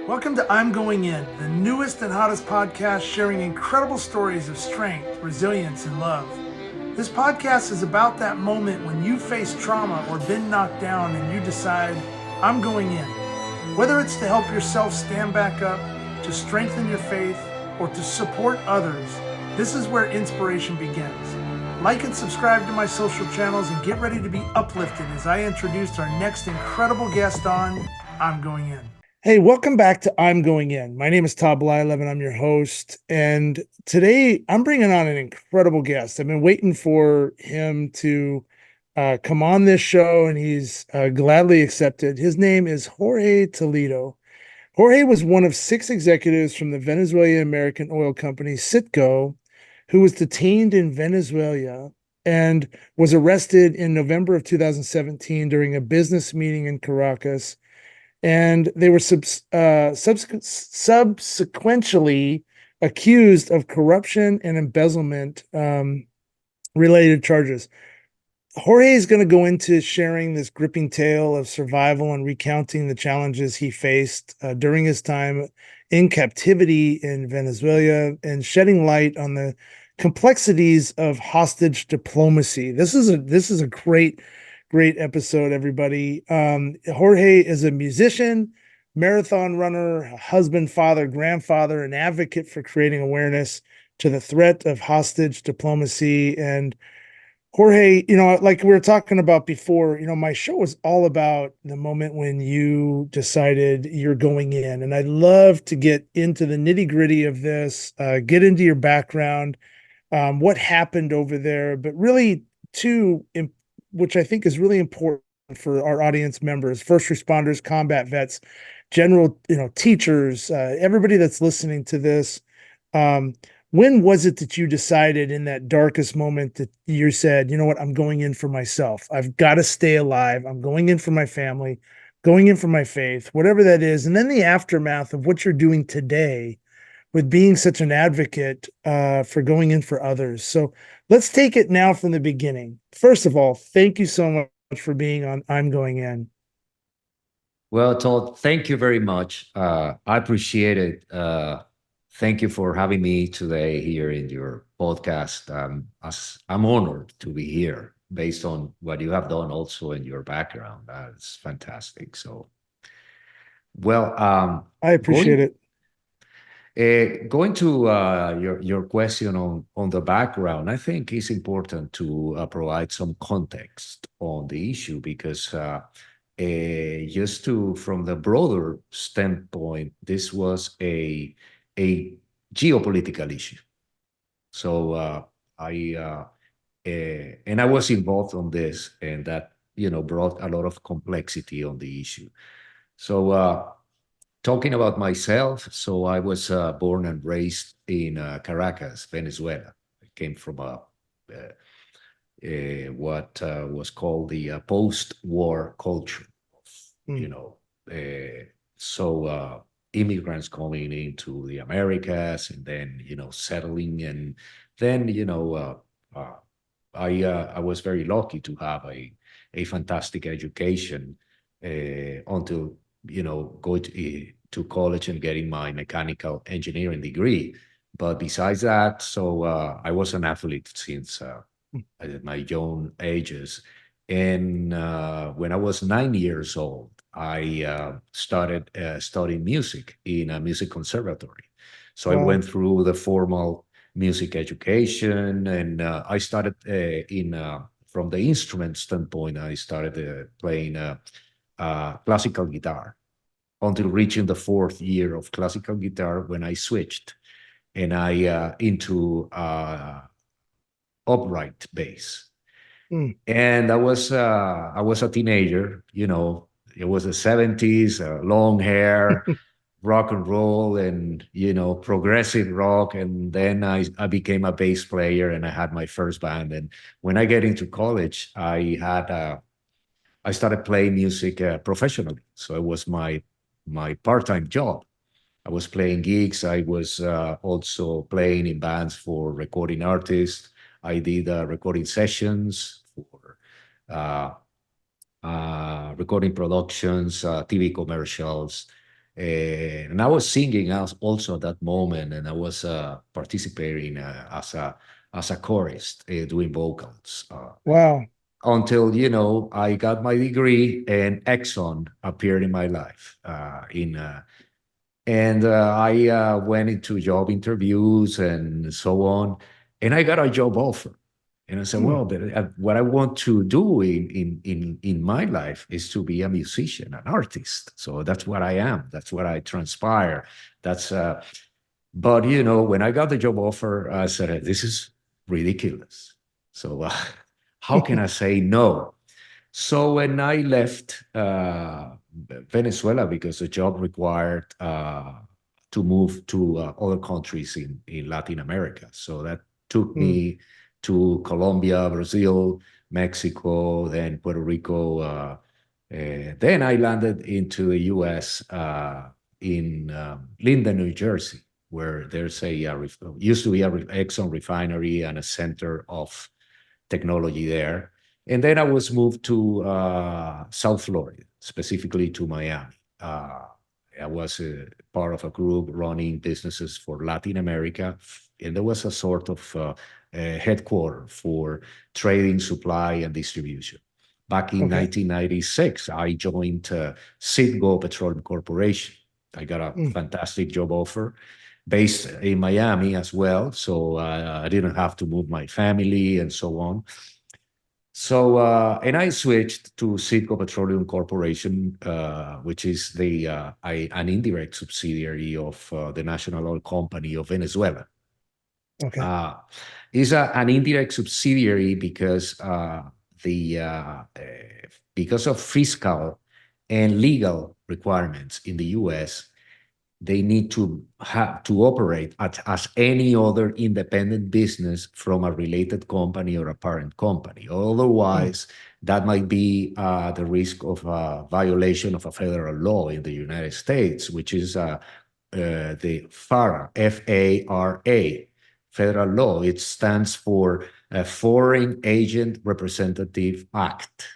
Welcome to I'm Going In, the newest and hottest podcast sharing incredible stories of strength, resilience, and love. This podcast is about that moment when you face trauma or been knocked down and you decide, I'm going in. Whether it's to help yourself stand back up, to strengthen your faith, or to support others, this is where inspiration begins. Like and subscribe to my social channels and get ready to be uplifted as I introduce our next incredible guest on I'm Going In. Hey, welcome back to I'm Going In. My name is Todd Blyleven. I'm your host. And today I'm bringing on an incredible guest. I've been waiting for him to come on this show, and he's gladly accepted. His name is Jorge Toledo. Jorge was one of 6 executives from the Venezuelan American oil company Citgo, who was detained in Venezuela and was arrested in November of 2017 during a business meeting in Caracas. And they were subsequently accused of corruption and embezzlement related charges. Jorge is going to go into sharing this gripping tale of survival and recounting the challenges he faced during his time in captivity in Venezuela and shedding light on the complexities of hostage diplomacy. This is a great episode, everybody. Jorge is a musician, marathon runner, husband, father, grandfather, an advocate for creating awareness to the threat of hostage diplomacy. And Jorge, like we were talking about before, my show is all about the moment when you decided you're going in. And I'd love to get into the nitty-gritty of this, get into your background, what happened over there, but really too, which I think is really important for our audience members, first responders, combat vets, general, teachers, everybody that's listening to this. When was it that you decided in that darkest moment that you said, you know what, I'm going in for myself. I've got to stay alive. I'm going in for my family, going in for my faith, whatever that is. And then the aftermath of what you're doing today with being such an advocate for going in for others. So let's take it now from the beginning. First of all, thank you so much for being on I'm Going In. Well, Todd, thank you very much. I appreciate it. Thank you for having me today here in your podcast. I'm honored to be here based on what you have done also in your background. That's fantastic. So, well, I appreciate it. Going to your question on the background, I think it's important to provide some context on the issue because just from the broader standpoint, this was a geopolitical issue. So and I was involved on this, and that brought a lot of complexity on the issue. So. Talking about myself, so I was born and raised in Caracas, Venezuela. I came from what was called the post-war culture. So immigrants coming into the Americas and then settling, and then I was very lucky to have a fantastic education until going to college and getting my mechanical engineering degree. But besides that, so I was an athlete since my young ages. And when I was 9 years old, I started studying music in a music conservatory. So I went through the formal music education, and I started from the instrument standpoint, I started playing classical guitar until reaching the 4th year of classical guitar when I switched and I into upright bass. And I was a teenager, it was the 70s, long hair, rock and roll, and progressive rock. And then I became a bass player, and I had my first band. And when I get into college, I started playing music professionally. So it was my part-time job. I was playing gigs. I was also playing in bands for recording artists. I did recording sessions for recording productions, TV commercials, And I was singing also at that moment, and I was participating as a chorist, doing vocals. Wow. Until I got my degree and Exxon appeared in my life. And I went into job interviews and so on, and I got a job offer. And I said, Hmm. well, but what I want to do in my life is to be a musician, an artist. So that's what I am. That's what I transpire. That's but when I got the job offer, I said, this is ridiculous. So how can I say no? So when I left Venezuela, because the job required to move to other countries in Latin America. So that took Hmm. me to Colombia, Brazil, Mexico, then Puerto Rico. Then I landed into the US in Linden, New Jersey, where there's used to be a Exxon refinery and a center of technology there. And then I was moved to South Florida, specifically to Miami. I was part of a group running businesses for Latin America, and there was a sort of headquarter for trading, supply, and distribution. Back in Okay. 1996, I joined Citgo Petroleum Corporation. I got a Hmm. fantastic job offer based in Miami as well. So I didn't have to move my family and so on. So, and I switched to Citgo Petroleum Corporation, which is an indirect subsidiary of the national oil company of Venezuela. Okay. Uh, is an indirect subsidiary the because of fiscal and legal requirements in the U.S. They need to have to operate as any other independent business from a related company or a parent company. Hmm. Otherwise, that might be the risk of a violation of a federal law in the United States, which is the FARA, F-A-R-A, federal law. It stands for Foreign Agent Representative Act.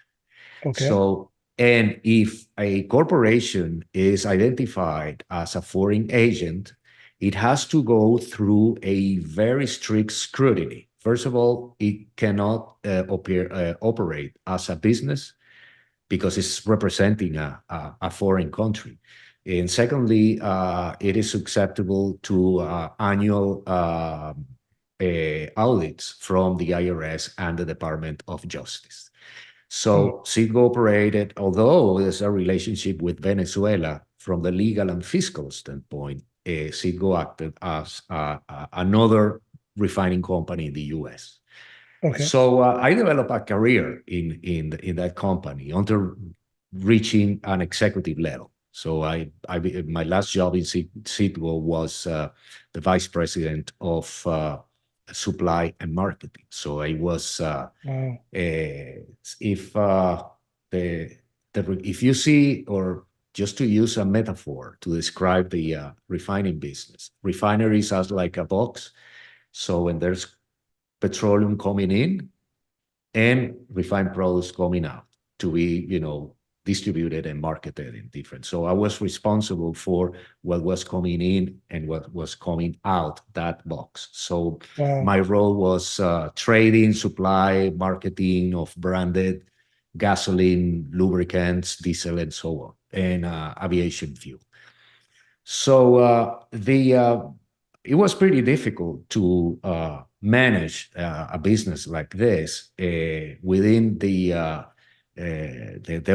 Okay. So, and if a corporation is identified as a foreign agent, it has to go through a very strict scrutiny. First of all, it cannot operate as a business because it's representing a foreign country. And secondly, it is susceptible to annual audits from the IRS and the Department of Justice. Hmm. So Citgo operated, although there's a relationship with Venezuela from the legal and fiscal standpoint, Citgo acted as another refining company in the U.S. Okay. So I developed a career in that company until reaching an executive level. So my last job in Citgo was the vice president of supply and marketing. So I was Wow. if the if you see, or just to use a metaphor to describe the refining business, refineries as like a box. So when there's petroleum coming in and refined products coming out to be, distributed and marketed in different. So I was responsible for what was coming in and what was coming out that box. So Wow. my role was trading, supply, marketing of branded gasoline, lubricants, diesel, and so on, and aviation fuel. So the it was pretty difficult to manage a business like this within the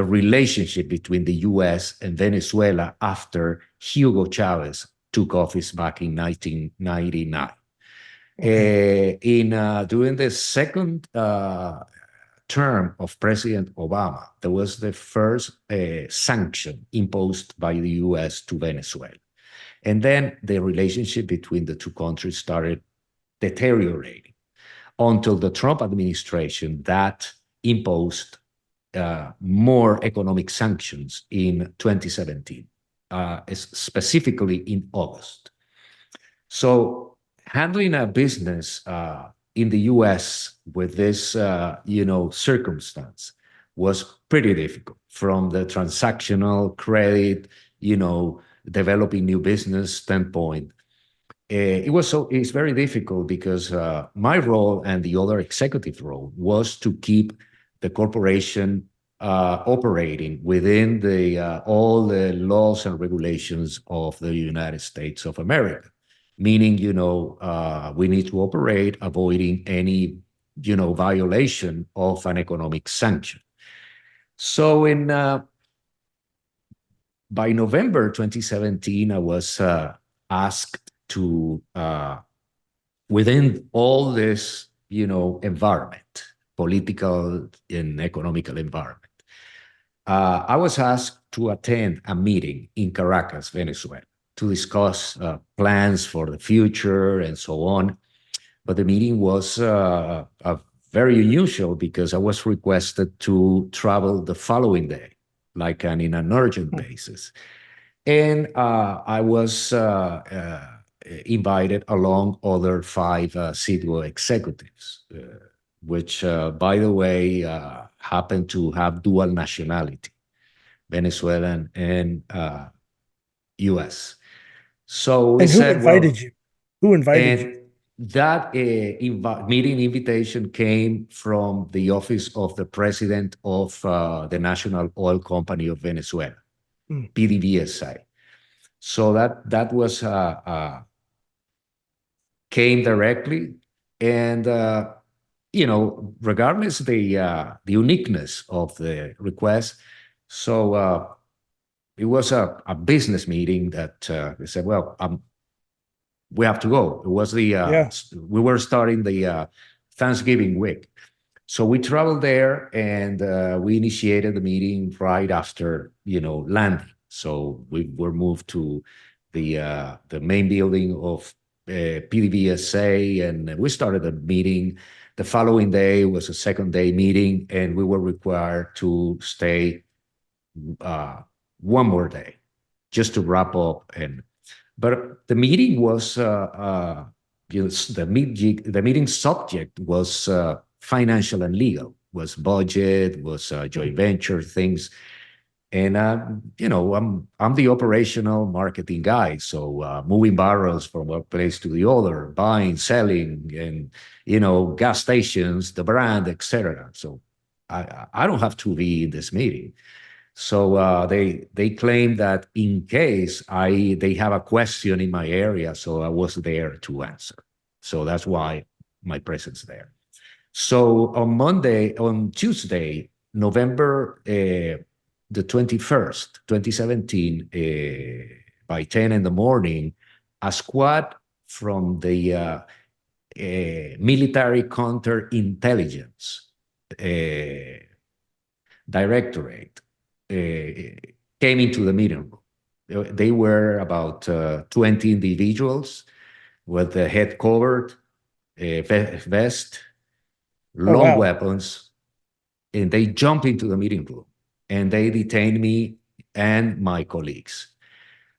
relationship between the U.S. and Venezuela after Hugo Chavez took office back in 1999. Okay. During the second term of President Obama, there was the first sanction imposed by the U.S. to Venezuela. And then the relationship between the two countries started deteriorating until the Trump administration that imposed more economic sanctions in 2017, specifically in August. So handling a business in the U.S. with this, circumstance was pretty difficult. From the transactional credit, developing new business standpoint. It's very difficult because my role and the other executive role was to keep the corporation operating within all the laws and regulations of the United States of America. Meaning, we need to operate avoiding any, violation of an economic sanction. So by November 2017, I was asked to, within all this, environment, political and economical environment, I was asked to attend a meeting in Caracas, Venezuela, to discuss plans for the future and so on. But the meeting was very unusual because I was requested to travel the following day, like in an urgent basis. And I was invited along other 5 Citgo executives, which, by the way, happened to have dual nationality, Venezuelan and U.S. So we And who said, well, invited you? Who invited you? and that meeting invitation came from the office of the president of the National Oil Company of Venezuela, Mm. PDVSA. So that was came directly, and regardless the uniqueness of the request, so it was a business meeting that they said, well, we have to go. It was Yeah. we were starting the Thanksgiving week. So we traveled there, and we initiated the meeting right after, landing. So we were moved to the main building of PDVSA, and we started the meeting. The following day was a second day meeting, and we were required to stay one more day just to wrap up. But the meeting was the meeting subject was financial and legal, was budget, was joint venture things. And I'm the operational marketing guy, so moving barrels from one place to the other, buying, selling, and gas stations, the brand, etc. So I don't have to be in this meeting. So they claim that in case they have a question in my area, so I was there to answer. So that's why my presence there. So on Tuesday, November the 21st, 2017, by 10 in the morning, a squad from the military counterintelligence directorate came into the meeting room. They were about 20 individuals with the head covered, vest, Oh, long wow. weapons, and they jumped into the meeting room and they detained me and my colleagues.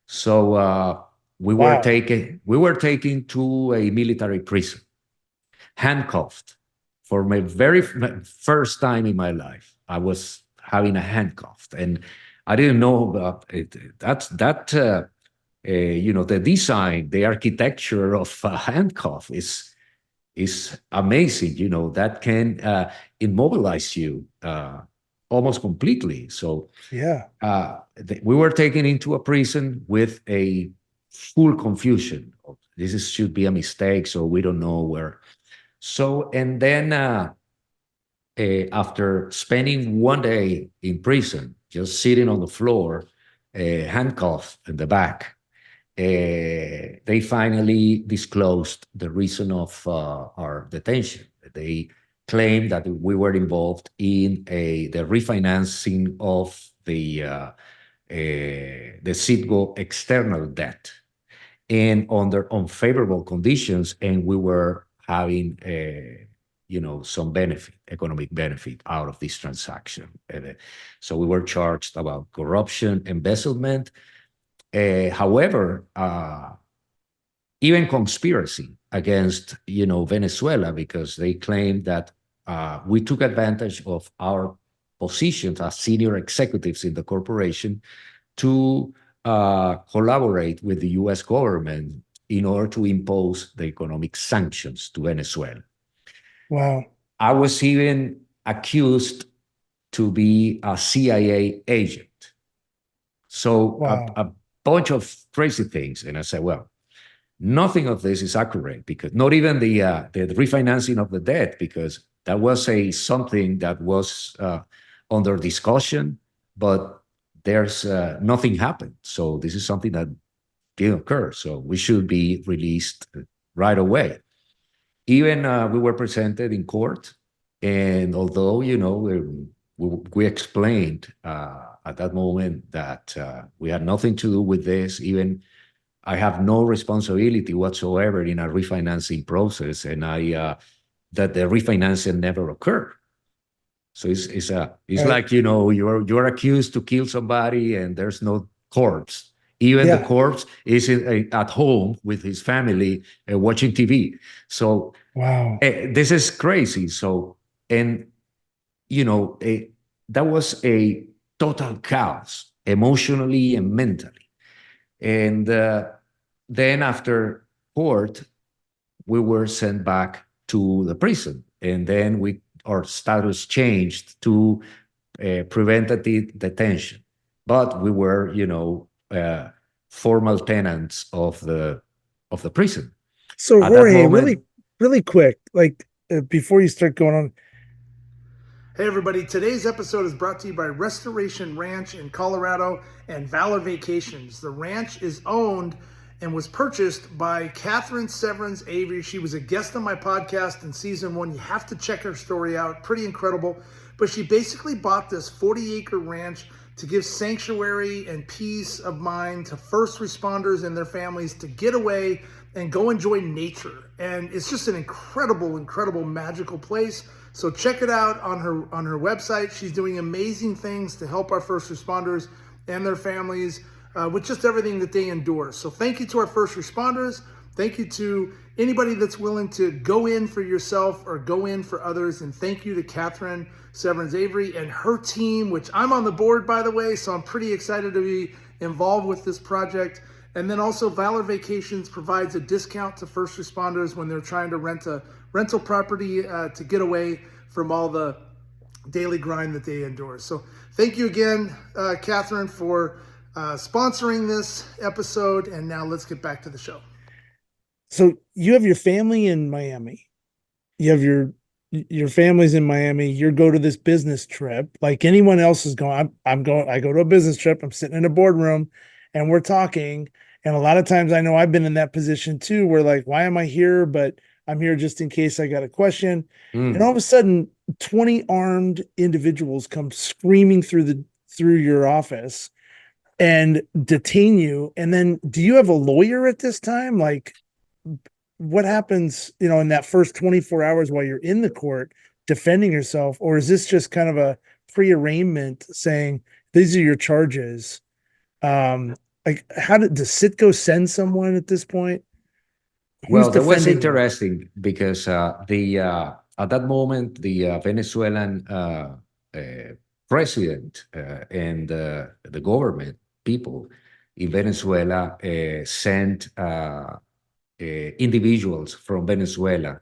So Wow. we were taken to a military prison, handcuffed. For my very first time in my life, I was having a handcuff, and I didn't know about it. The design, the architecture of a handcuff is amazing. That can immobilize you almost completely. So Yeah. we were taken into a prison with a full confusion. Should be a mistake, so we don't know where. So, and then after spending one day in prison, just sitting on the floor, handcuffed in the back, they finally disclosed the reason of our detention. They claimed that we were involved in the refinancing of the Citgo external debt and under unfavorable conditions, and we were having some economic benefit out of this transaction. So we were charged about corruption, embezzlement. However, even conspiracy against Venezuela, because they claimed that we took advantage of our positions as senior executives in the corporation to collaborate with the US government in order to impose the economic sanctions to Venezuela. Wow. I was even accused to be a CIA agent. So Wow. a bunch of crazy things. And I said, well, nothing of this is accurate, because not even the refinancing of the debt, because that was a something that was under discussion, but there's nothing happened. So this is something that didn't occur. So we should be released right away. Even we were presented in court, and although we explained at that moment that we had nothing to do with this, even I have no responsibility whatsoever in a refinancing process, and that the refinancing never occurred. So it's Right. like you're accused to kill somebody, and there's no corpse. Even the Yeah. corpse is at home with his family watching TV. So Wow. this is crazy. So, and you know, that was a total chaos emotionally and mentally. And then after court, we were sent back to the prison, and then our status changed to preventative detention. But we were, formal tenants of the prison. So At that Jorge, really, moment, really quick, like before you start going on. Hey, everybody. Today's episode is brought to you by Restoration Ranch in Colorado and Valor Vacations. The ranch is owned and was purchased by Catherine Severance Avery. She was a guest on my podcast in season 1. You have to check her story out. Pretty incredible. But she basically bought this 40-acre ranch to give sanctuary and peace of mind to first responders and their families to get away and go enjoy nature. And it's just an incredible, incredible, magical place. So check it out on her website. She's doing amazing things to help our first responders and their families with just everything that they endure. So thank you to our first responders. Thank you to anybody that's willing to go in for yourself or go in for others. And thank you to Catherine Severance Avery and her team, which I'm on the board, by the way. So I'm pretty excited to be involved with this project. And then also Valor Vacations provides a discount to first responders when they're trying to rent a rental property to get away from all the daily grind that they endure. So thank you again, Catherine, for sponsoring this episode. And now let's get back to the show. So you have your family in Miami. You have your family's in Miami. You go to this business trip like anyone else is going. I'm going. I go to a business trip. I'm sitting in a boardroom, and we're talking. And a lot of times, I know I've been in that position too, where like, why am I here? But I'm here just in case I got a question. And all of a sudden, 20 armed individuals come screaming through your office and detain you. And then, do you have a lawyer at this time? Like, what happens, in that first 24 hours while you're in the court defending yourself? Or is this just kind of a pre-arraignment saying, these are your charges? Like, does Citgo send someone at this point? Who's well, that was defending you? interesting because the at that moment the Venezuelan uh, president and the government people in Venezuela sent individuals from Venezuela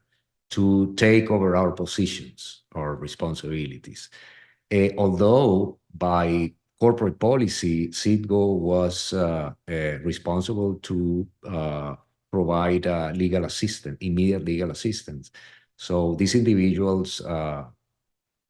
to take over our positions or responsibilities. Although by corporate policy, Citgo was responsible to provide legal assistance, immediate legal assistance. So these individuals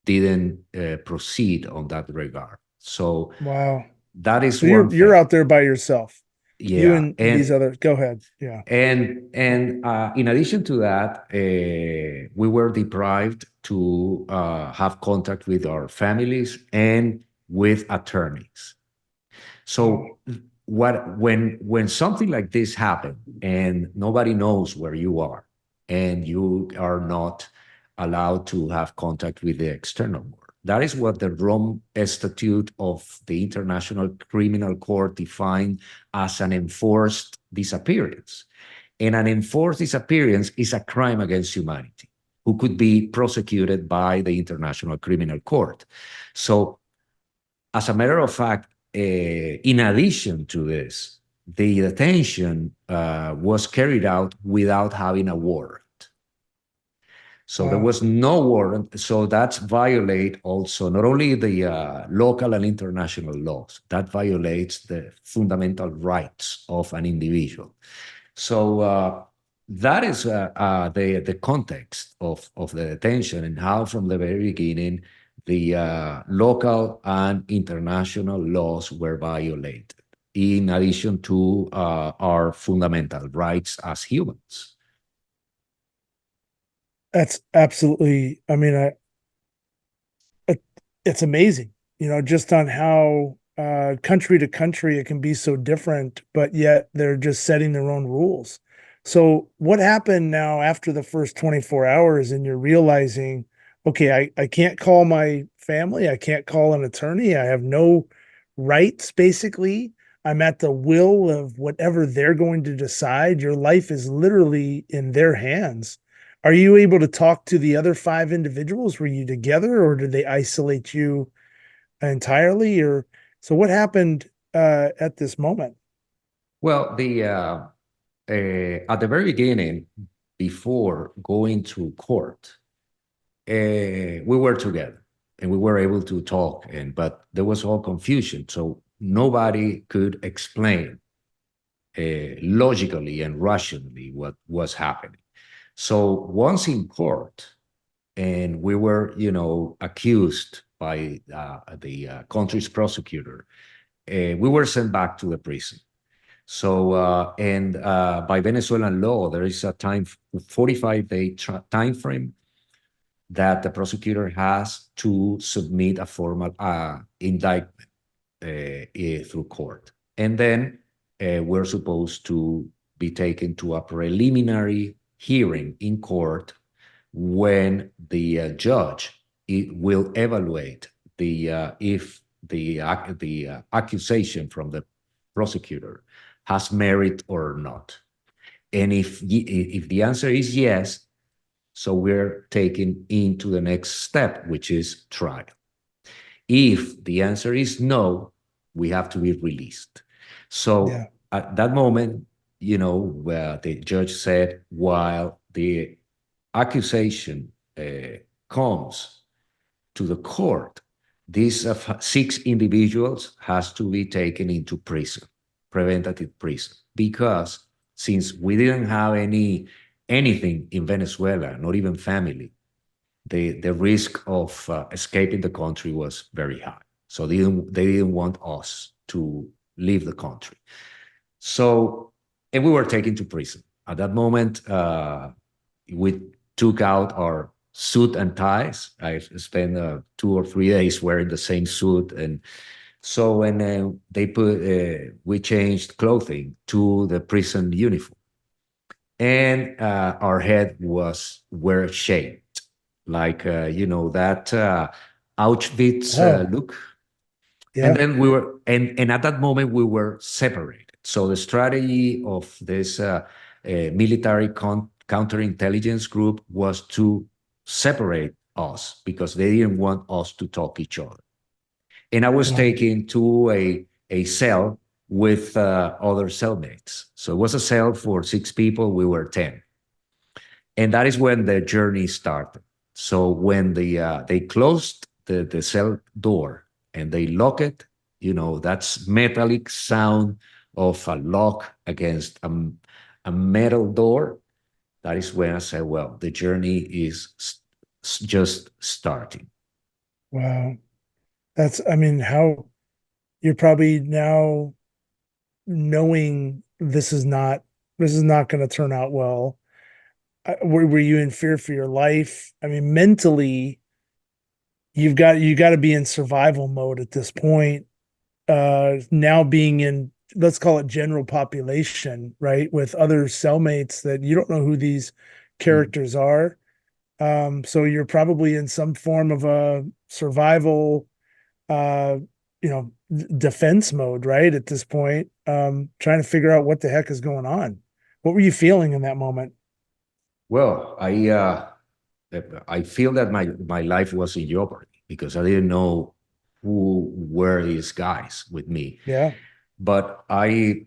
didn't proceed on that regard. So Wow. that is So one you're thing. out there by yourself. You Yeah, and these others. Go ahead. Yeah. and in addition to that, we were deprived to have contact with our families and with attorneys. Wow. So when something like this happens and nobody knows where you are and you are not allowed to have contact with the external world, that is what the Rome Statute of the International Criminal Court defined as an enforced disappearance. And an enforced disappearance is a crime against humanity who could be prosecuted by the International Criminal Court. So as a matter of fact, in addition to this, the detention was carried out without having a warrant. So there Wow. was no warrant. So that's violate also not only the local and international laws, that violates the fundamental rights of an individual. So that is the context of the detention, and how from the very beginning the local and international laws were violated, in addition to our fundamental rights as humans. That's absolutely, I mean, it, it's amazing, just on how country to country it can be so different, but yet they're just setting their own rules. So, what happened now after the first 24 hours and you're realizing, okay, I can't call my family, I can't call an attorney, I have no rights basically. I'm at the will of whatever they're going to decide. Your life is literally in their hands. Are you able to talk to the other five individuals? Were you together or did they isolate you entirely? Or so what happened at this moment? Well, the at the very beginning, before going to court, we were together and we were able to talk, and but there was all confusion, so nobody could explain logically and rationally what was happening. So once in court, and we were, accused by the country's prosecutor, we were sent back to the prison. So, and by Venezuelan law, there is a 45-day time frame that the prosecutor has to submit a formal indictment through court. And then we're supposed to be taken to a preliminary hearing in court when the judge will evaluate if the accusation from the prosecutor has merit or not. And if the answer is yes, so we're taken into the next step, which is trial. If the answer is no, we have to be released. So Yeah. at that moment, where the judge said, while the accusation comes to the court, these 6 individuals has to be taken into prison, preventative prison, because since we didn't have anything in Venezuela, not even family, the risk of escaping the country was very high. So they didn't want us to leave the country. So, and we were taken to prison. At that moment, we took out our suit and ties. I spent 2 or 3 days wearing the same suit, and so when we changed clothing to the prison uniform, and our head were shaved, like that Auschwitz Oh, look. And yeah. then and at that moment we were separated. So the strategy of this military counterintelligence group was to separate us because they didn't want us to talk each other. And I was Wow. taken to a cell with other cellmates. So it was a cell for 6 people. We were 10. And that is when the journey started. So when they closed the cell door and they lock it, that's metallic sound of a lock against a metal door. That is when I said, well, the journey is just starting. Wow. I mean, how you're probably now knowing this is not going to turn out well. Were you in fear for your life? I mean, mentally, you got to be in survival mode at this point. Now being in, let's call it general population, right, with other cellmates that you don't know who these Mm. characters are. So you're probably in some form of a survival, uh, defense mode, right? At this point, trying to figure out what the heck is going on. What were you feeling in that moment? Well, I feel that my life was in jeopardy because I didn't know who were these guys with me. Yeah. But I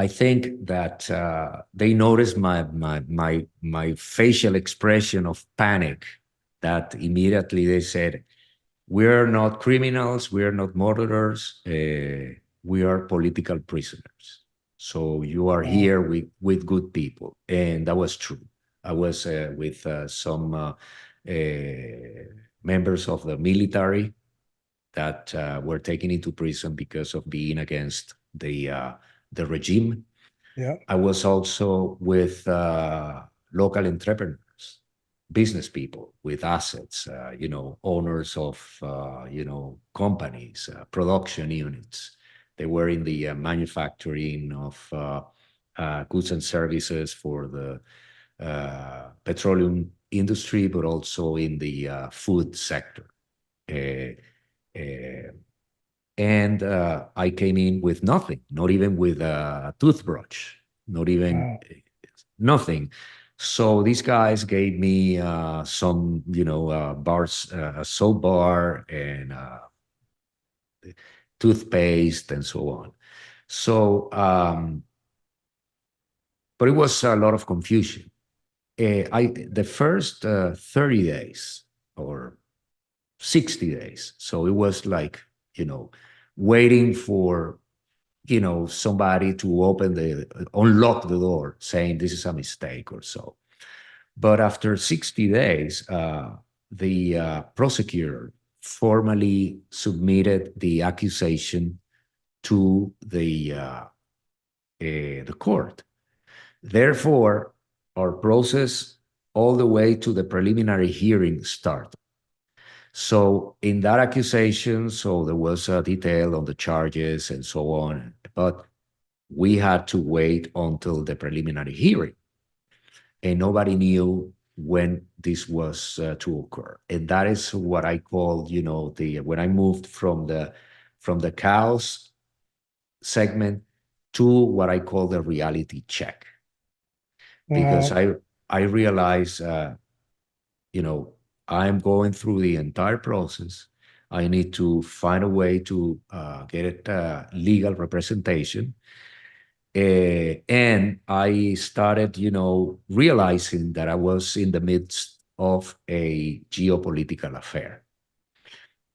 think that they noticed my facial expression of panic. That immediately they said, "We're not criminals. We're not murderers. We are political prisoners. So you are Wow. here with good people." And that was true. I was with some members of the military that were taken into prison because of being against the regime. Yeah. I was also with local entrepreneurs, business people with assets, owners of, companies, production units. They were in the manufacturing of goods and services for the petroleum industry, but also in the food sector. Uh, uh, and I came in with nothing, not even with a toothbrush, not even Wow. nothing. So these guys gave me some, bars, a soap bar and toothpaste and so on. So, but it was a lot of confusion. The first 30 days or 60 days. So it was like, you know, waiting for, somebody to unlock the door saying this is a mistake or so. But after 60 days, the prosecutor formally submitted the accusation to the court. Therefore, our process all the way to the preliminary hearing started. So in that accusation, so there was a detail on the charges and so on, but we had to wait until the preliminary hearing, and nobody knew when this was to occur. And that is what I call, the when I moved from the chaos segment to what I call the reality check, because Wow. I realize, you know, I'm going through the entire process. I need to find a way to get it legal representation. And I started, realizing that I was in the midst of a geopolitical affair.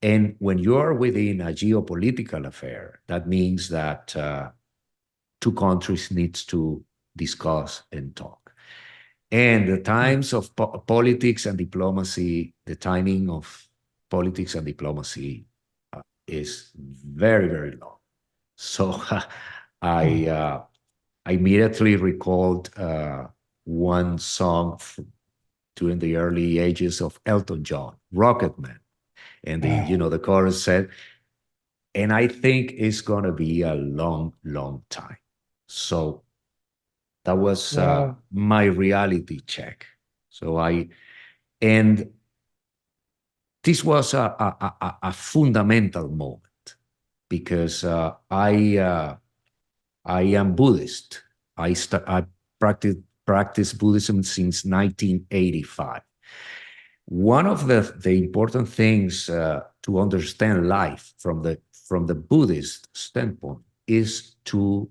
And when you're within a geopolitical affair, that means that two countries needs to discuss and talk. And the times of politics and diplomacy, the timing of politics and diplomacy is very, very long. So I I immediately recalled one song during the early ages of Elton John, Rocketman. And Wow. the chorus said, and I think it's going to be a long, long time. So that was Wow. my reality check. And this was a fundamental moment because I am Buddhist. I practice practice Buddhism since 1985. One of the important things to understand life from the Buddhist standpoint is to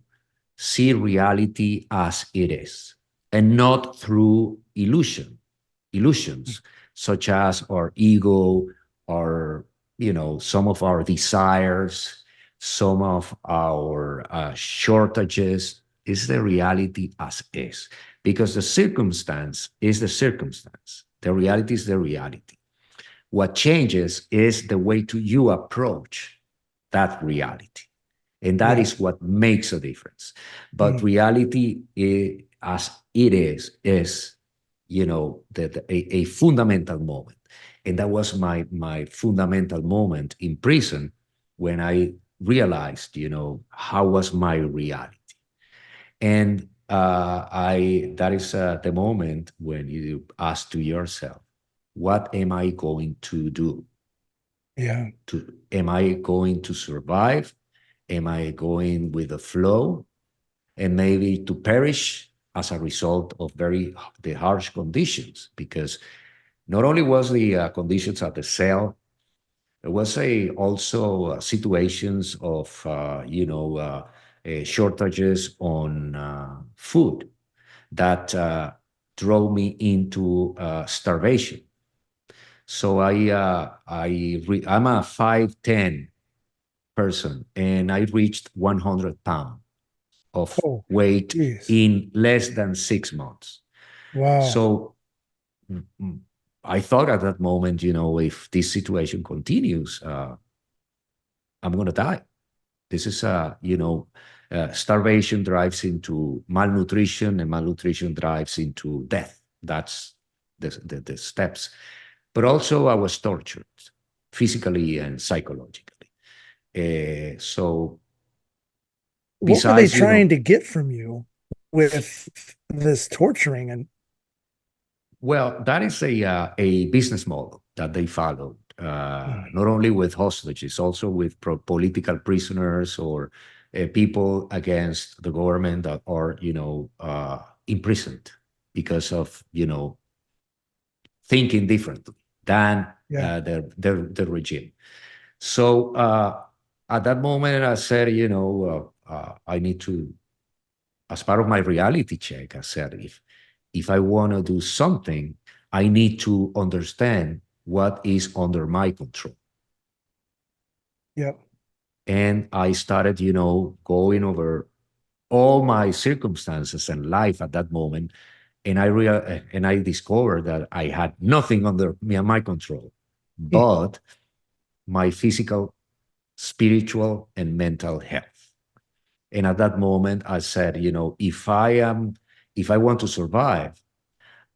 see reality as it is and not through illusions such as our ego, our some of our desires, some of our shortages. Is the reality as is, because the circumstance is the circumstance, the reality is the reality. What changes is the way to you approach that reality, and that Yeah. is what makes a difference. But Mm. reality as it is a fundamental moment. And that was my fundamental moment in prison, when I realized, how was my reality. And I that is the moment when you ask to yourself, what am I going to do? Yeah. Am I going to survive? Am I going with the flow, and maybe to perish as a result of the harsh conditions? Because not only was the conditions at the cell There was a also situations of shortages on food that drove me into starvation. So I'm a 5'10" person, and I reached 100 pounds of Oh, weight geez. in less than 6 months. Wow. So I thought at that moment, if this situation continues, I'm going to die. This is starvation drives into malnutrition, and malnutrition drives into death. That's the steps. But also, I was tortured physically and psychologically. So What were they besides, trying to get from you with this torturing and well, that is a business model that they followed, not only with hostages, also with political prisoners or people against the government that are, imprisoned because of, thinking differently than yeah, the regime. So at that moment, I said, I need to, as part of my reality check, I said, if I want to do something, I need to understand what is under my control. yeah, And I started, going over all my circumstances and life at that moment. And I discovered that I had nothing under my control, hmm, but my physical, spiritual, and mental health. And at that moment, I said, if I want to survive,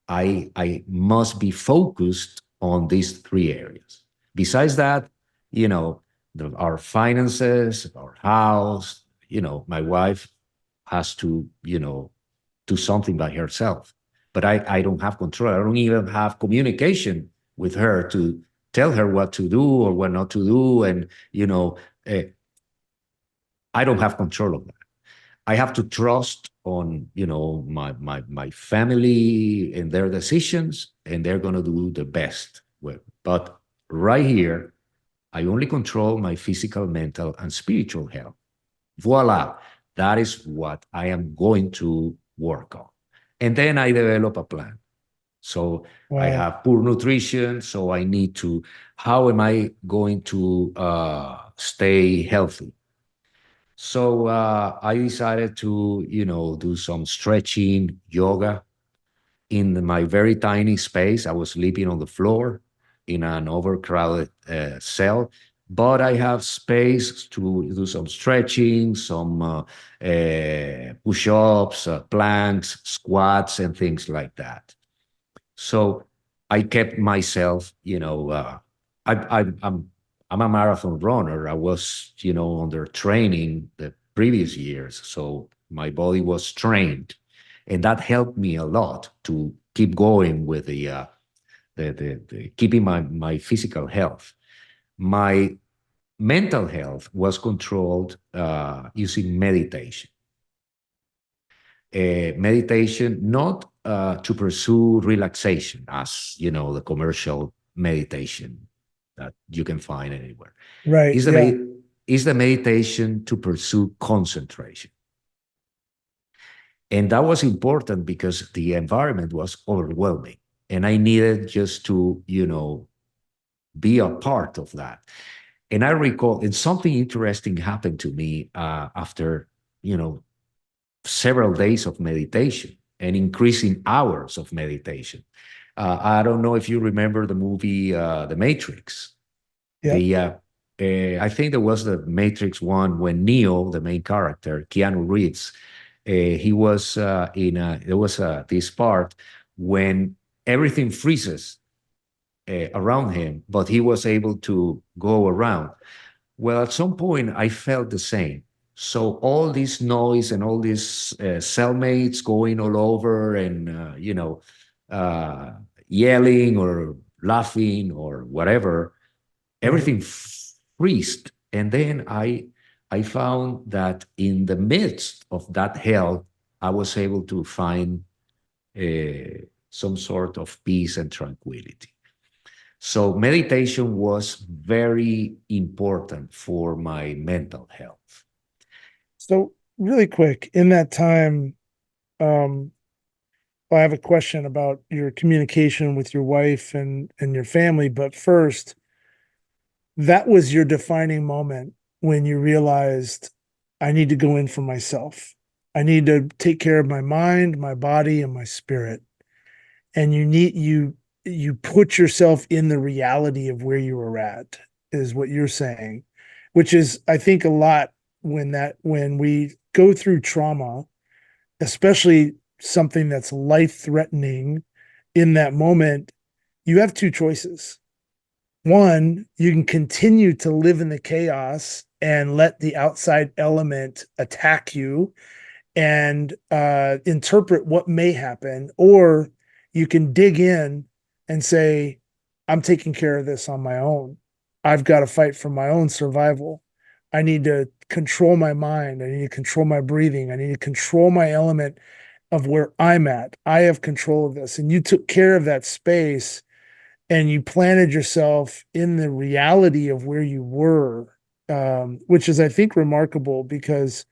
I must be focused on these three areas. Besides that, our finances, our house, my wife has to, do something by herself. But I don't have control. I don't even have communication with her to tell her what to do or what not to do. And, uh, I don't have control of that. I have to trust on my family and their decisions, and they're going to do the best. But right here, I only control my physical, mental, and spiritual health. Voila, that is what I am going to work on. And then I develop a plan. So I wow. have poor nutrition, so I need to. How am I going to stay healthy? So I decided to, do some stretching, yoga in my very tiny space. I was sleeping on the floor in an overcrowded cell, but I have space to do some stretching, some push-ups, planks, squats, and things like that. So I kept myself, I, I, I'm I'm a marathon runner. I was, under training the previous years, so my body was trained, and that helped me a lot to keep going with the keeping my physical health. My mental health was controlled using meditation. Meditation, not to pursue relaxation as the commercial meditation that you can find anywhere. Right. Is the Yeah. is the meditation to pursue concentration, and that was important because the environment was overwhelming, and I needed just to be a part of that. And I recall, and something interesting happened to me after you know several days of meditation and increasing hours of meditation. I don't know if you remember the movie The Matrix. Yep. I think there was the Matrix one when Neo, the main character, Keanu Reeves, he was there was this part when everything freezes around him, but he was able to go around. Well, at some point, I felt the same. So all this noise and all these cellmates going all over and, uh, yelling or laughing or whatever, Right. everything freezed. And then I found that in the midst of that hell, I was able to find some sort of peace and tranquility. So meditation was very important for my mental health. So really quick, in that time, um, well, I have a question about your communication with your wife and your family, but first, that was your defining moment when you realized I need to go in for myself. I need to take care of my mind, my body, and my spirit. And you put yourself in the reality of where you were at, is what you're saying, which is, I think, a lot when we go through trauma, especially something that's life threatening in that moment, you have two choices. One, you can continue to live in the chaos and let the outside element attack you and interpret what may happen, or you can dig in and say, I'm taking care of this on my own. I've got to fight for my own survival. I need to control my mind. I need to control my breathing. I need to control my element of where I'm at. I have control of this. And you took care of that space and you planted yourself in the reality of where you were, which is, I think, remarkable because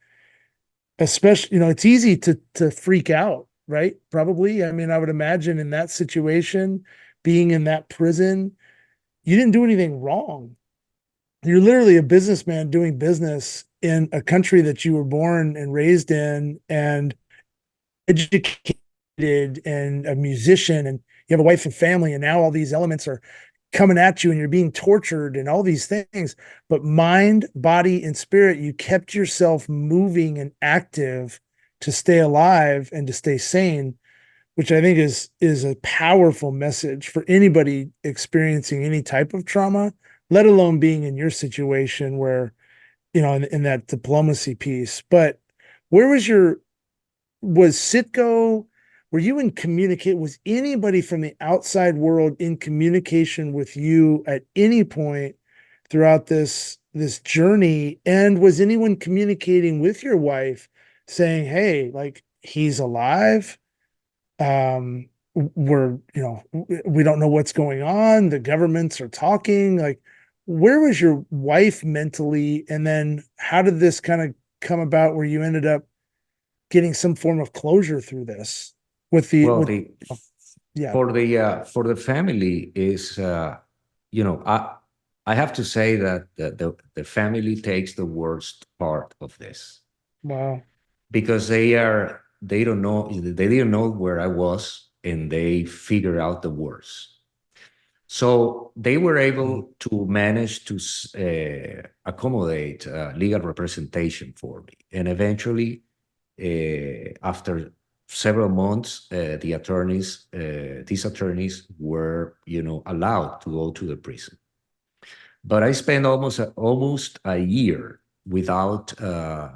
especially, it's easy to freak out, right? Probably. I mean, I would imagine in that situation, being in that prison, you didn't do anything wrong. You're literally a businessman doing business in a country that you were born and raised in and educated and a musician, and you have a wife and family, and now all these elements are coming at you and you're being tortured and all these things. But mind, body, and spirit, you kept yourself moving and active to stay alive and to stay sane, which I think is a powerful message for anybody experiencing any type of trauma, let alone being in your situation where, in that diplomacy piece. But where was Sitco, were you in communicate? Was anybody from the outside world in communication with you at any point throughout this journey? And was anyone communicating with your wife saying, hey, like he's alive? We're, we don't know what's going on. The governments are talking. Like, where was your wife mentally? And then how did this kind of come about where you ended up getting some form of closure through this with the Well, with the yeah. for the family is you know I have to say that the family takes the worst part of this Wow. because they don't know, they didn't know where I was, and they figure out the worst. So they were Mhm. able to manage to accommodate legal representation for me, and eventually, after several months, these attorneys were, allowed to go to the prison. But I spent almost a year without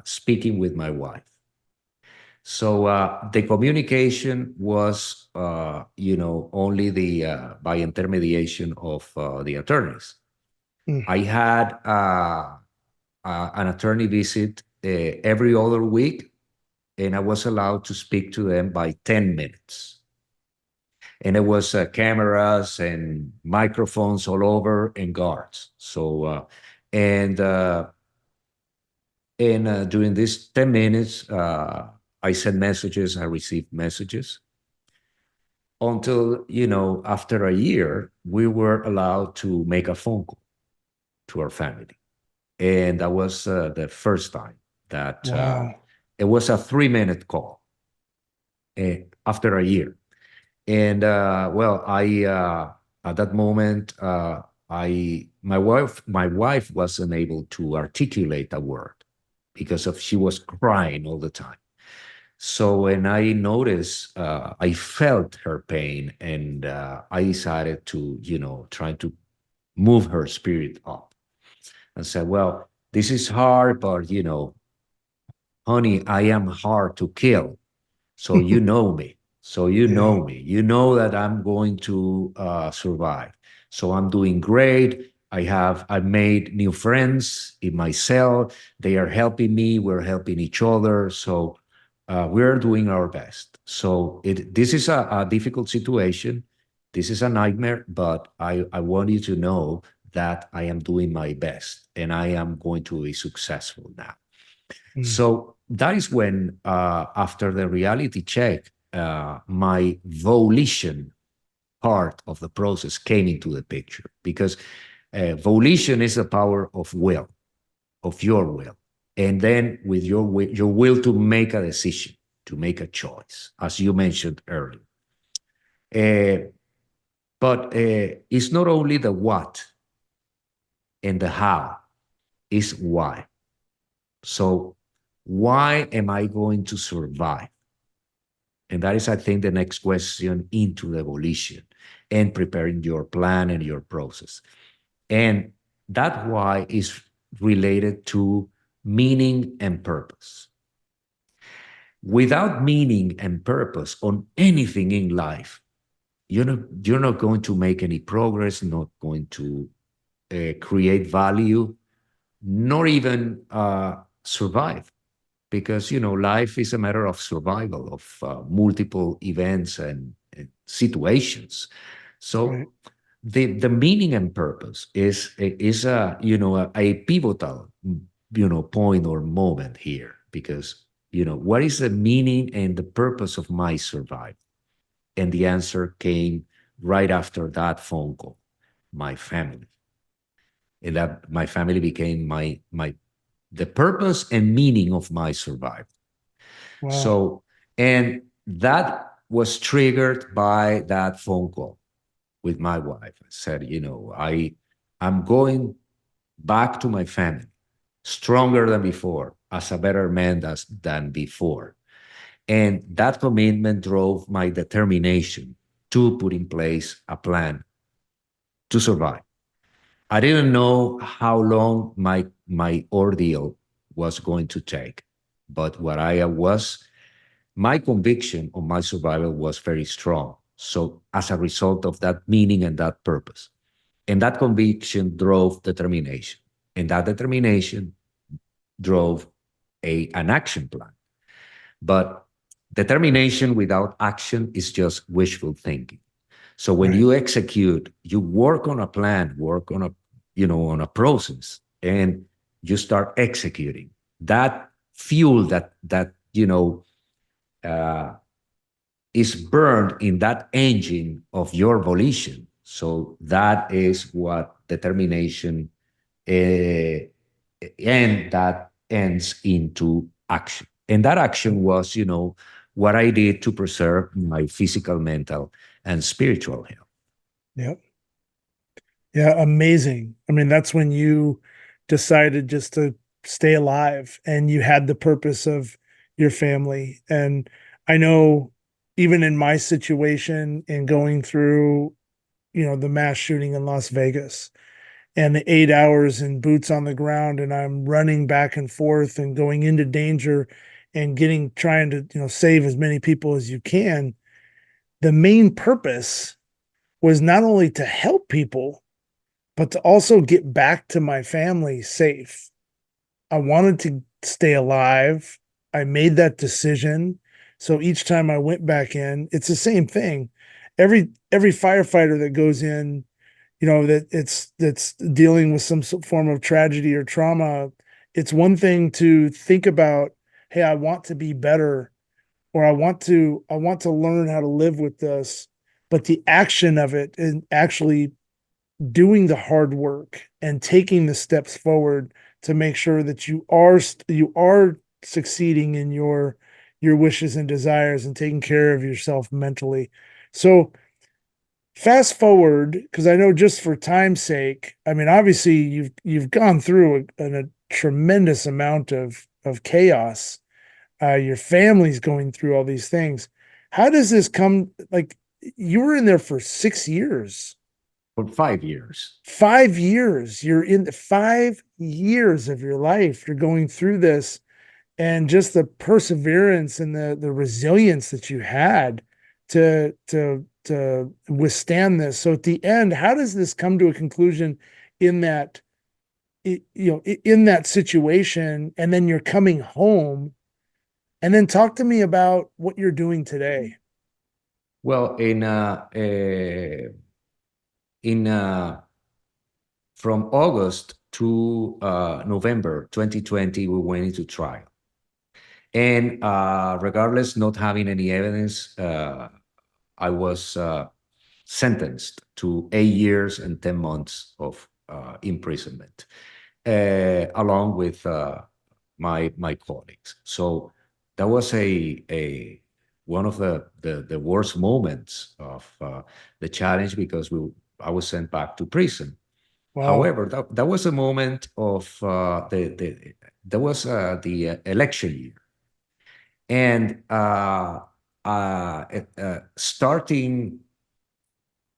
speaking with my wife. So the communication was, only the by intermediation of the attorneys. Mm. I had an attorney visit every other week, and I was allowed to speak to them by 10 minutes. And it was cameras and microphones all over and guards. So, and during these 10 minutes, I sent messages, I received messages until, after a year, we were allowed to make a phone call to our family. And that was the first time that Wow. it was a 3-minute call after a year. And well, I at that moment, my wife wasn't able to articulate a word because of she was crying all the time. So when I noticed, I felt her pain, and I decided to, try to move her spirit up and said, well, this is hard, but, honey, I am hard to kill. So you know me. So you Yeah. know me. You know that I'm going to survive. So I'm doing great. I made new friends in my cell. They are helping me. We're helping each other. So we're doing our best. So this is a difficult situation, this is a nightmare, but I want you to know that I am doing my best and I am going to be successful now. Mm. So that is when, after the reality check, my volition part of the process came into the picture, because volition is the power of will, of your will. And then with your will to make a decision, to make a choice, as you mentioned earlier. Uh, but it's not only the what and the how, it's why. So why am I going to survive? And that is, I think, the next question into the volition and preparing your plan and your process. And that why is related to meaning and purpose. Without meaning and purpose on anything in life, you're not going to make any progress, not going to create value, nor even survive. Because life is a matter of survival, of multiple events and situations. Right. So the meaning and purpose is a pivotal point or moment here, because what is the meaning and the purpose of my survival? And the answer came right after that phone call: my family. And that my family became my the purpose and meaning of my survival. Wow. So, and that was triggered by that phone call with my wife. I said, I'm going back to my family, stronger than before, as a better man than before. And that commitment drove my determination to put in place a plan to survive. I didn't know how long my ordeal was going to take, but what I was my conviction on my survival was very strong. So, as a result of that meaning and that purpose, and that conviction drove determination, and that determination drove an action plan. But determination without action is just wishful thinking. So when Right. you execute, you work on a plan, work on a process, and you start executing. That fuel uh, is burned in that engine of your volition. So that is what determination, and that ends into action. And that action was, what I did to preserve my physical, mental, and spiritual health. Yep. Yeah. Amazing. I mean, that's when you decided just to stay alive and you had the purpose of your family. And I know even in my situation and going through, the mass shooting in Las Vegas and the 8 hours and boots on the ground, and I'm running back and forth and going into danger and trying to, save as many people as you can. The main purpose was not only to help people, but to also get back to my family safe. I wanted to stay alive. I made that decision. So each time I went back in, it's the same thing. Every firefighter that goes in, that's dealing with some form of tragedy or trauma, it's one thing to think about, hey, I want to be better, or I want to learn how to live with this, but the action of it and actually doing the hard work and taking the steps forward to make sure that you are succeeding in your wishes and desires and taking care of yourself mentally. So fast forward, because I know just for time's sake, I mean, obviously you've gone through a tremendous amount of chaos. Your family's going through all these things. How does this come? Like, you were in there for 6 years. For 5 years. 5 years. You're in the 5 years of your life. You're going through this, and just the perseverance and the resilience that you had to withstand this. So at the end, how does this come to a conclusion in that in that situation, and then you're coming home, and then talk to me about what you're doing today. Well, in from August to November 2020, we went into trial. And regardless, not having any evidence, I was sentenced to 8 years and 10 months of imprisonment, along with my colleagues. So that was a one of the worst moments of the challenge, because I was sent back to prison. Wow. However, that was a moment of that was the election year, and starting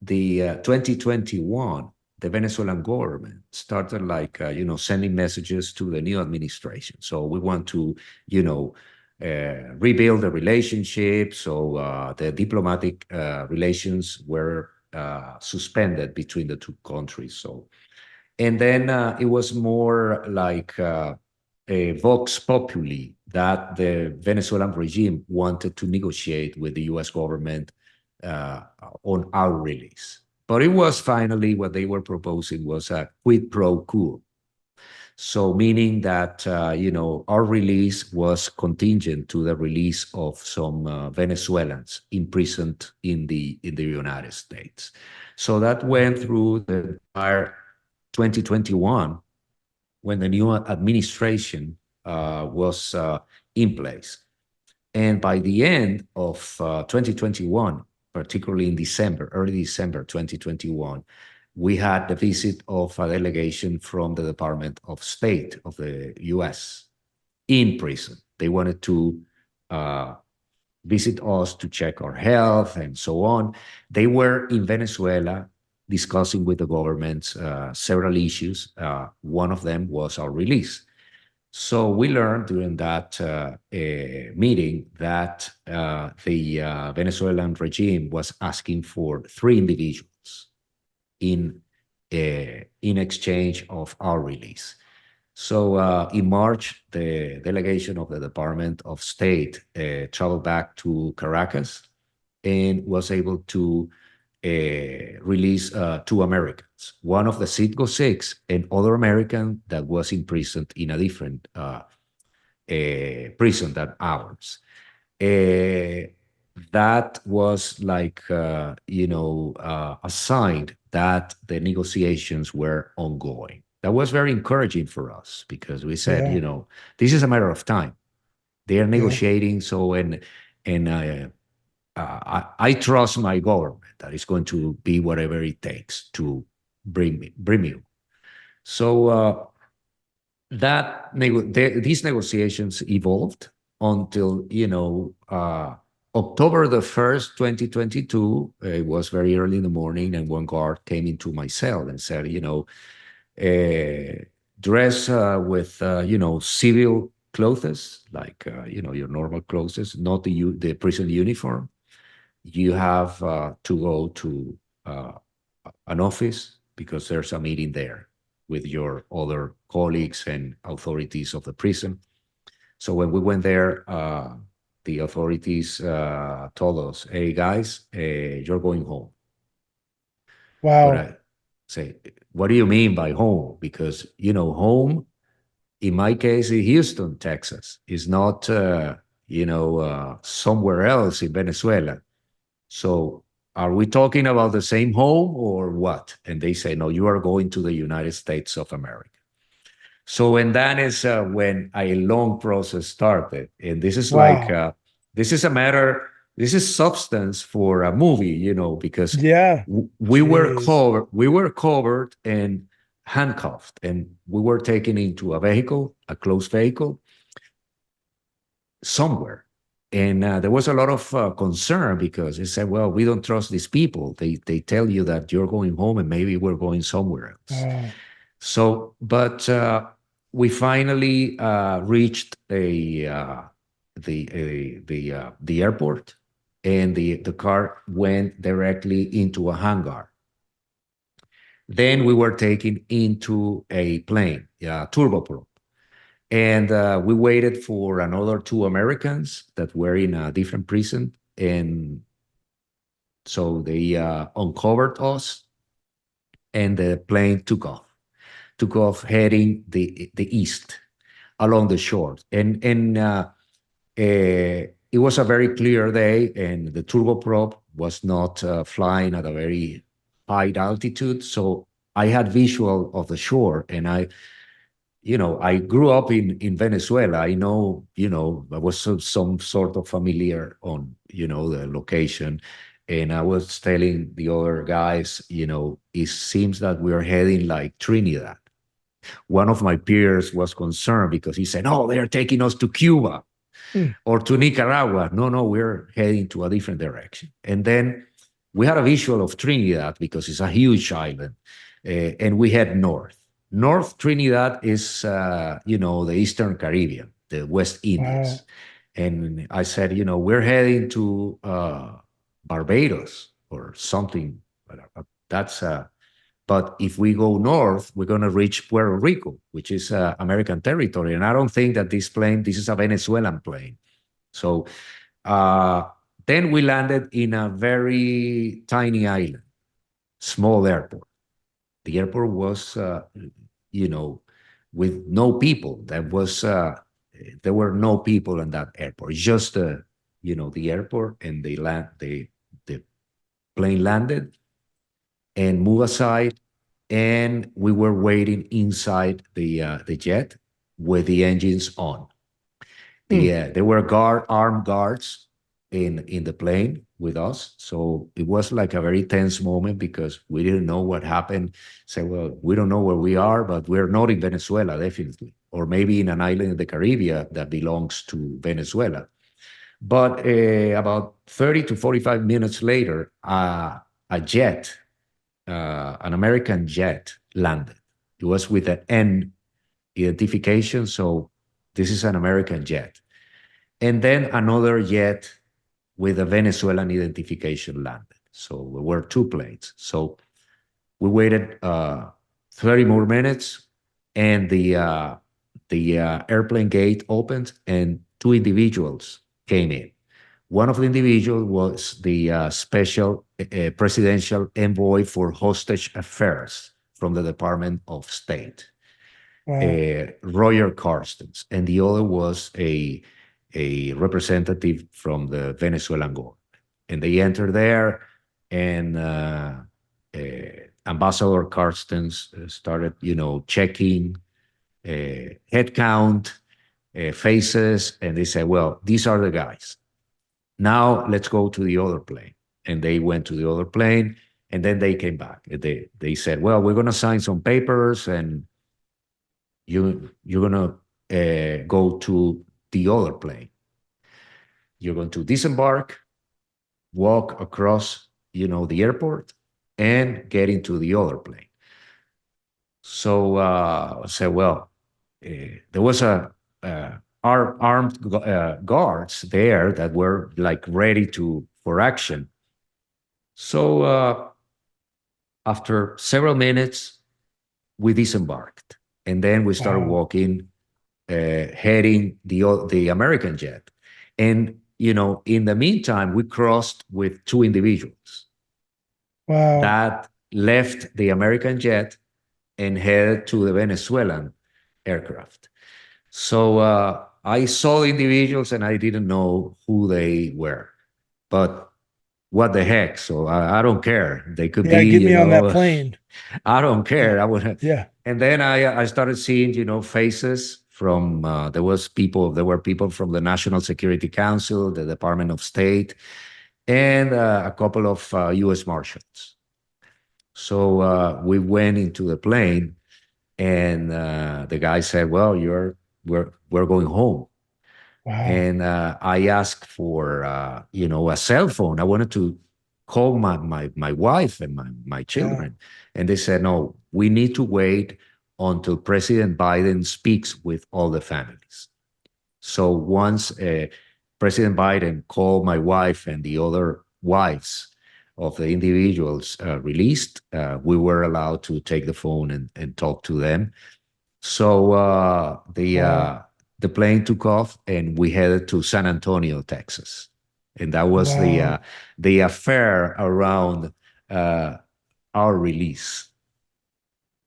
the 2021, the Venezuelan government started like sending messages to the new administration. So we want to rebuild the relationship. So the diplomatic relations were suspended between the two countries. So and then it was more like a vox populi that the Venezuelan regime wanted to negotiate with the US government on our release. But it was finally what they were proposing was a quid pro quo. So meaning that, our release was contingent to the release of some Venezuelans imprisoned in the United States. So that went through the entire 2021, when the new administration was in place. And by the end of 2021, particularly in December, early December 2021, we had the visit of a delegation from the Department of State of the US in prison. They wanted to uh, visit us to check our health and so on. They were in Venezuela discussing with the government several issues. One of them was our release. So we learned during that meeting that the Venezuelan regime was asking for 3 individuals in exchange of our release. So in March, the delegation of the Department of State traveled back to Caracas and was able to release 2 Americans, one of the Citgo Six, and other American that was imprisoned in a different prison than ours. That was like, a sign that the negotiations were ongoing. That was very encouraging for us, because we said, Yeah. this is a matter of time. They are Yeah. negotiating. So, and I trust my government that it's going to be whatever it takes to bring me. So these negotiations evolved until October the 1st, 2022. It was very early in the morning, and one guard came into my cell and said, dress with civil clothes, like your normal clothes, not the prison uniform. You have to go to an office, because there's a meeting there with your other colleagues and authorities of the prison. So when we went there, the authorities told us, "Hey guys, you're going home." But Wow. I say, "What do you mean by home?" Because home in my case in Houston, Texas, is not somewhere else in Venezuela. So are we talking about the same home or what? And they say, no, you are going to the United States of America. So, and that is when a long process started. And this is like, Wow. this is a matter, this is substance for a movie, because Yeah. Jeez. we were covered and handcuffed, and we were taken into a vehicle, a closed vehicle, somewhere. And there was a lot of concern, because they said, well, we don't trust these people. They tell you that you're going home and maybe we're going somewhere else. Wow. So, but we finally reached the airport, and the car went directly into a hangar. Then we were taken into a plane, turboprop. And we waited for another 2 Americans that were in a different prison. And So they uncovered us, and the plane took off heading the east along the shore. It was a very clear day, and the turboprop was not flying at a very high altitude. So I had visual of the shore, and I grew up in Venezuela. I know, I was some sort of familiar on, the location. And I was telling the other guys, it seems that we're heading like Trinidad. One of my peers was concerned because he said, "Oh, they're taking us to Cuba Hmm. or to Nicaragua." No, no, we're heading to a different direction. And then we had a visual of Trinidad because it's a huge island, and we head north. North Trinidad is, the Eastern Caribbean, the West Indies. Wow. And I said, we're heading to Barbados or something. That's But if we go north, we're going to reach Puerto Rico, which is American territory. And I don't think that this is a Venezuelan plane. So uh, then we landed in a very tiny island, small airport. The airport was, you know, with no people. There were no people in that airport. Just, the airport, and the plane landed and moved aside, and we were waiting inside the jet with the engines on. Hmm. There were armed guards in the plane with us, so it was like a very tense moment because we didn't know what happened. Say, well, we don't know where we are, but we're not in Venezuela, definitely, or maybe in an island in the Caribbean that belongs to Venezuela. But about 30 to 45 minutes later, a jet, an American jet, landed. It was with an N identification, so this is an American jet. And then another jet with a Venezuelan identification landed. So we were two planes. So we waited 30 more minutes, and the airplane gate opened, and two individuals came in. One of the individuals was the special presidential envoy for hostage affairs from the Department of State, Wow. Roger Carstens, and the other was a representative from the Venezuelan government. And they entered there, and uh, Ambassador Carstens started, checking head count, faces, and they said, "Well, these are the guys. Now let's go to the other plane." And they went to the other plane, and then they came back. They said, "Well, we're going to sign some papers, and you're going to go to the other plane. You're going to disembark, walk across, the airport, and get into the other plane." So I said, "Well, there was armed guards there that were like ready for action." So after several minutes, we disembarked, and then we started Wow. walking, heading the American jet. And in the meantime, we crossed with two individuals Wow. that left the American jet and headed to the Venezuelan aircraft. So I saw the individuals, and I didn't know who they were, but what the heck? So I don't care. They could Yeah, be, get me on that plane. I don't Yeah. care. I would. Yeah. And then I started seeing, faces from there were people from the National Security Council, the Department of State, and a couple of U.S. Marshals. So we went into the plane, and the guy said, "Well, we're going home." Wow. And I asked for a cell phone. I wanted to call my wife and my Yeah. children, and they said, "No, we need to wait until President Biden speaks with all the families." So once President Biden called my wife and the other wives of the individuals released, we were allowed to take the phone and talk to them. So Wow. the plane took off, and we headed to San Antonio, Texas. and that was Wow. the affair around uh, our release.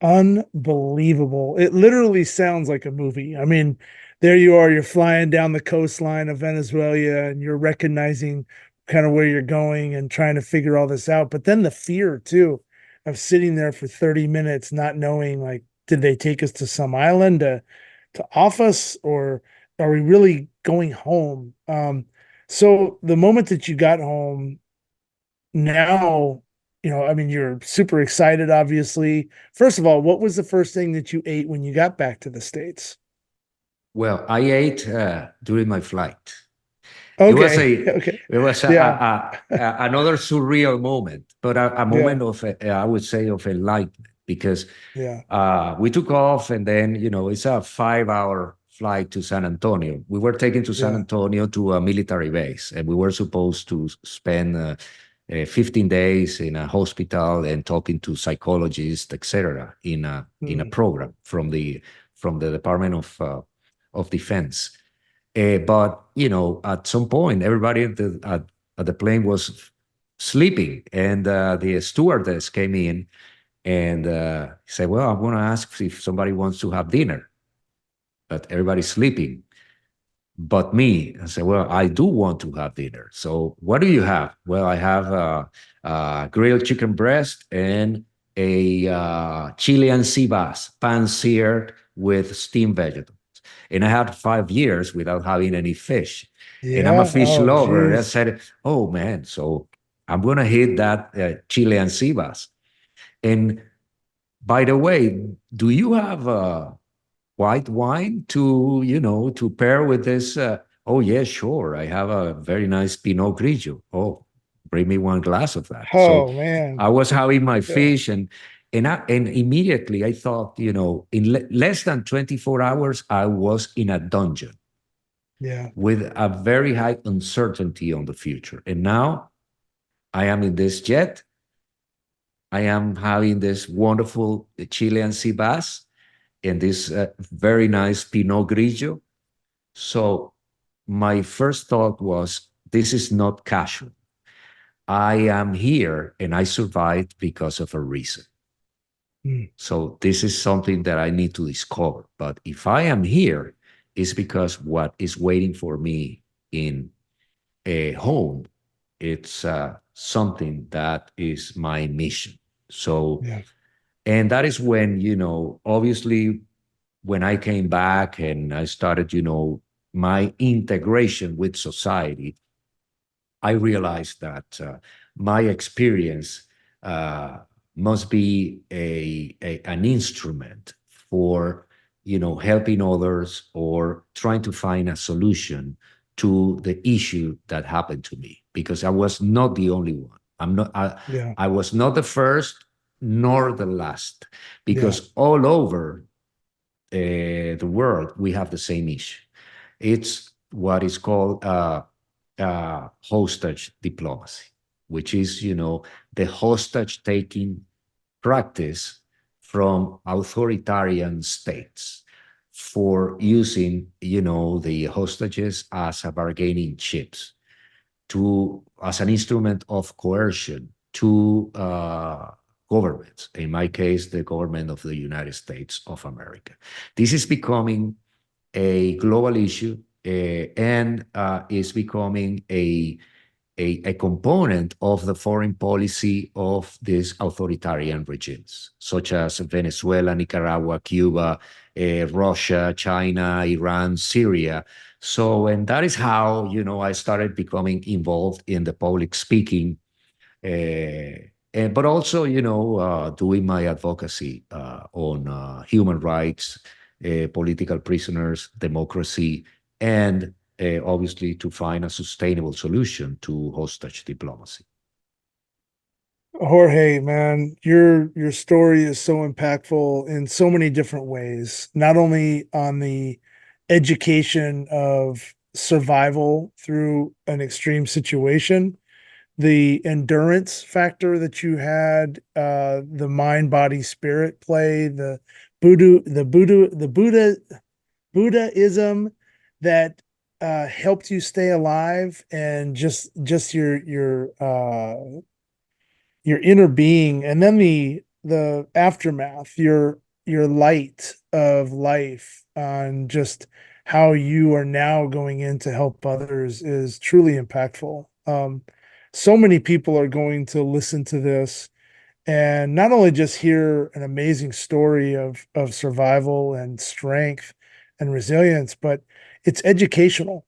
Unbelievable. It literally sounds like a movie. I mean, there you are, you're flying down the coastline of Venezuela and you're recognizing kind of where you're going and trying to figure all this out. But then the fear too of sitting there for 30 minutes, not knowing like, did they take us to some island to off us or are we really going home? So the moment that you got home, now, I mean, you're super excited, obviously. First of all, what was the first thing that you ate when you got back to the States? Well, I ate during my flight. It was Okay. a Okay. it was Yeah. another surreal moment, but a Yeah. moment of I would say of enlightenment because Yeah. we took off and then it's a 5 hour flight to San Antonio. We were taken to San Yeah. Antonio to a military base, and we were supposed to spend 15 days in a hospital and talking to psychologists, etc., in a Mm, program from the Department of Defense. But at some point, everybody at the plane was sleeping, and the stewardess came in and said, "Well, I'm going to ask if somebody wants to have dinner, but everybody's sleeping." But me, I said, "Well, I do want to have dinner. So what do you have?" "Well, I have a grilled chicken breast and a Chilean sea bass, pan-seared with steamed vegetables." And I had 5 years without having any fish. And I'm a yeah. fish Oh, lover. I geez. said, "Oh, man, so I'm going to hit that Chilean sea bass." And by the way, do you have white wine to pair with this? Oh, yeah, sure. I have a very nice Pinot Grigio. Oh, bring me one glass of that. So Oh, I man. was having my Yeah. fish, and immediately I thought, in less than 24 hours, I was in a dungeon Yeah. with a very high uncertainty on the future. And now I am in this jet. I am having this wonderful Chilean sea bass and this very nice Pinot Grigio. So my first thought was, this is not casual. I am here and I survived because of a reason. Mm, So this is something that I need to discover. But if I am here, it's because what is waiting for me in a home, it's something that is my mission. So, yeah. and that is when, obviously, when I came back and I started, my integration with society, I realized that my experience uh, must be an instrument for, helping others or trying to find a solution to the issue that happened to me, because I was not the only one. Yeah. I was not the first nor the last, Yeah. because all over the world, we have the same issue. It's what is called hostage diplomacy, which is, the hostage taking practice from authoritarian states for using, the hostages as a bargaining chips as an instrument of coercion to governments, in my case, the government of the United States of America. This is becoming a global issue and is becoming a component of the foreign policy of these authoritarian regimes, such as Venezuela, Nicaragua, Cuba, Russia, China, Iran, Syria. So, and that is how, I started becoming involved in the public speaking, but also, doing my advocacy on human rights, political prisoners, democracy, and obviously to find a sustainable solution to hostage diplomacy. Jorge, man, your story is so impactful in so many different ways, not only on the education of survival through an extreme situation, the endurance factor that you had, the mind, body, spirit play, the Buddhism that helped you stay alive, and just your inner being, and then the aftermath, your light of life on just how you are now going in to help others is truly impactful. So many people are going to listen to this and not only just hear an amazing story of survival and strength and resilience, but it's educational.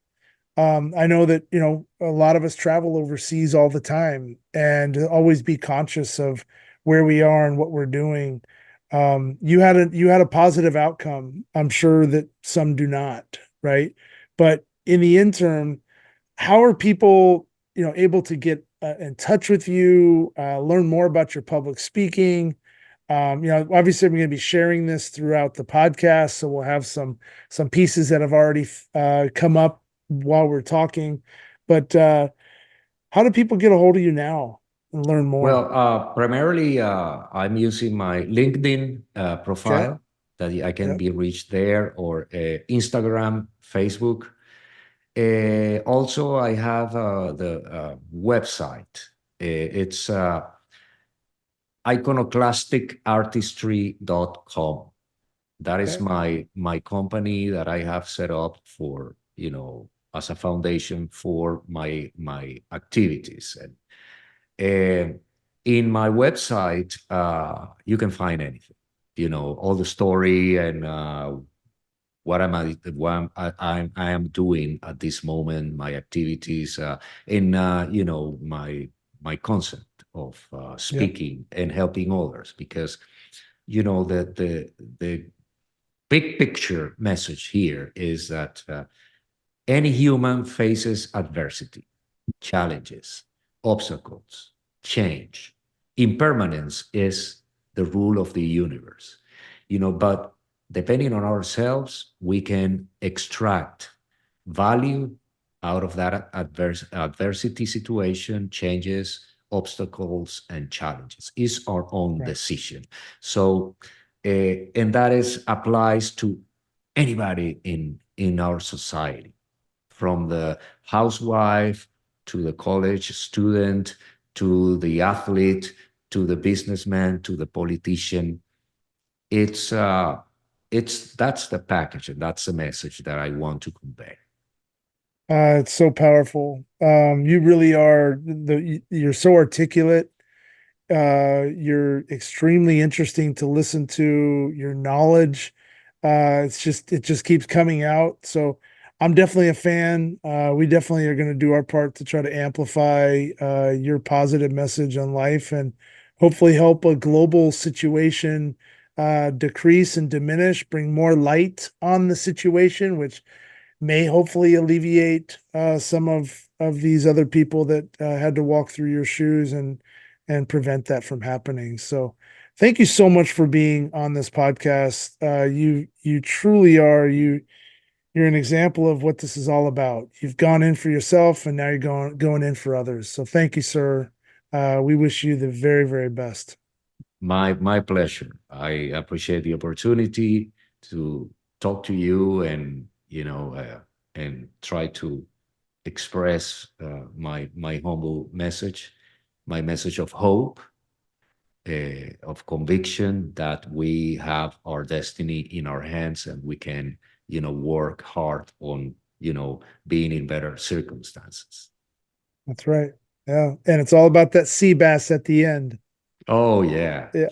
I know that, a lot of us travel overseas all the time, and to always be conscious of where we are and what we're doing. You had a positive outcome. I'm sure that some do not, right? But in the interim, how are people, able to get in touch with you, learn more about your public speaking? Obviously, we're going to be sharing this throughout the podcast, so we'll have some pieces that have already come up while we're talking. But how do people get a hold of you now and learn more? Well, primarily, I'm using my LinkedIn Okay. profile that I can Yep. be reached there, or Instagram, Facebook. Also, I have the website. It's iconoclasticartistry.com. That is Okay. my company that I have set up for, as a foundation for my activities. And in my website, you can find anything, all the story, and what I am doing at this moment, my activities, and my concept of Yep. speaking and helping others, because the big picture message here is that any human faces adversity, challenges, obstacles, change. Impermanence is the rule of the universe, but depending on ourselves, we can extract value out of that adversity situation, changes, obstacles, and challenges. It's our own Right. decision. So, and that is applies to anybody in our society, from the housewife to the college student to the athlete to the businessman to the politician. It's that's the package, and that's the message that I want to convey. It's so powerful. You really are you're so articulate. You're extremely interesting to listen to. Your knowledge, it just keeps coming out. So I'm definitely a fan. We definitely are going to do our part to try to amplify your positive message on life, and hopefully help a global situation decrease and diminish, bring more light on the situation, which may hopefully alleviate some of these other people that had to walk through your shoes, and prevent that from happening. So thank you so much for being on this podcast. You truly are, you're an example of what this is all about. You've gone in for yourself, and now you're going in for others. So thank you, sir. We wish you the very, very best. My pleasure. I appreciate the opportunity to talk to you, and and try to express my humble message, my message of hope, of conviction that we have our destiny in our hands, and we can, work hard on, being in better circumstances. That's right. Yeah. And it's all about that sea bass at the end. Oh, yeah. Yeah.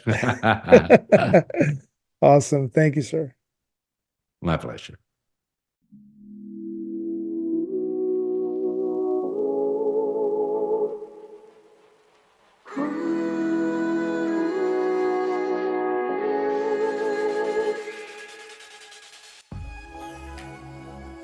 Awesome. Thank you, sir. My pleasure.